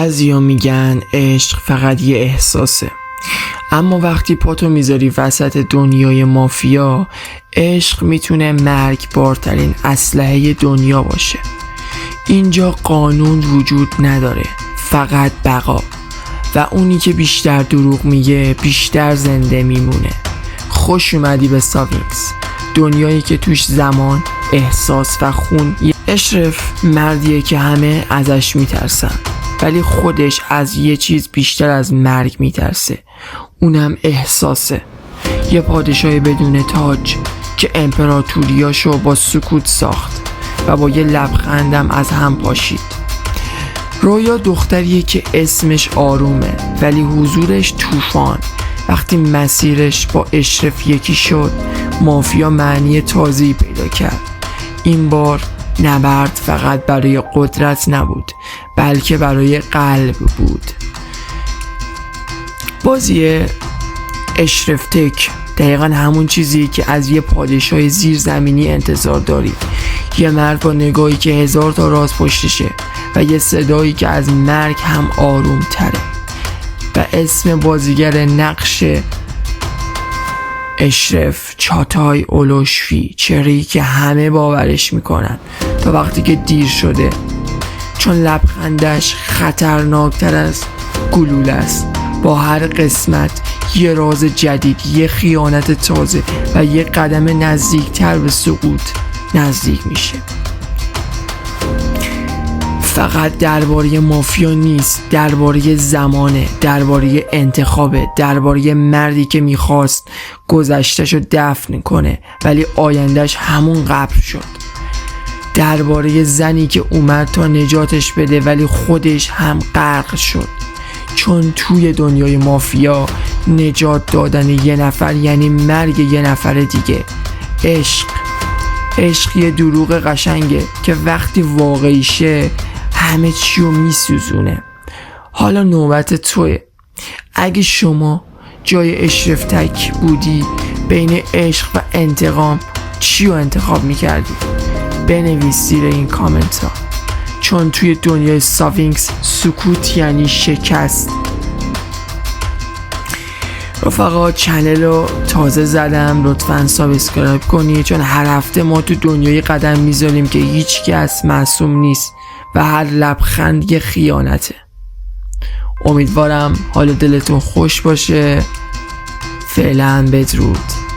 بعضیا میگن عشق فقط یه احساسه، اما وقتی پاتو میذاری وسط دنیای مافیا، عشق میتونه مرگبارترین اسلحه دنیا باشه. اینجا قانون وجود نداره، فقط بقا، و اونی که بیشتر دروغ میگه بیشتر زنده میمونه. خوش اومدی به ساوینکس، دنیایی که توش زمان، احساس و خون. اشرف مردیه که همه ازش میترسن، ولی خودش از یه چیز بیشتر از مرگ میترسه، اونم احساسه. یه پادشاه بدون تاج که امپراتوریاشو با سکوت ساخت و با یه لبخندم از هم پاشید. رویا دختریه که اسمش آرومه ولی حضورش طوفان. وقتی مسیرش با اشرف یکی شد، مافیا معنی تازه‌ای پیدا کرد. این بار نبرد فقط برای قدرت نبود، بلکه برای قلب بود. بازی اشرف تک دقیقا همون چیزی که از یه پادشاه زیرزمینی انتظار داری. یه مرد با نگاهی که 1000 تا راز پشتشه و یه صدایی که از مرگ هم آروم تره. و اسم بازیگر نقش اشرف چاتای اولوشوی، چهره‌ای که همه باورش میکنن تا وقتی که دیر شده، چون لبخندش خطرناکتر از گلوله است. با هر قسمت یه راز جدید، یه خیانت تازه و یه قدم نزدیکتر به سقوط نزدیک میشه. فقط درباره مافیا نیست، درباره زمانه، درباره انتخابه، درباره مردی که میخواست گذشتهشو دفن کنه ولی آیندهش همون قبر شد، درباره زنی که اومد تا نجاتش بده ولی خودش هم غرق شد. چون توی دنیای مافیا نجات دادن یه نفر یعنی مرگ یه نفر دیگه. عشق یه دروغ قشنگه که وقتی واقعی شه همه چیو میسوزونه. حالا نوبت توه. اگه شما جای اشرف تک بودی، بین عشق و انتقام چیو انتخاب میکردی؟ بنویس زیر این کامنت ها، چون توی دنیای ساوینکس سکوت یعنی شکست. رفقا چنل رو تازه زدم، لطفاً سابسکرایب کنید، چون هر هفته ما تو دنیای قدم میذاریم که هیچ کس معصوم نیست و هر لبخند یه خیانته. امیدوارم حال دلتون خوش باشه. فعلا بدرود.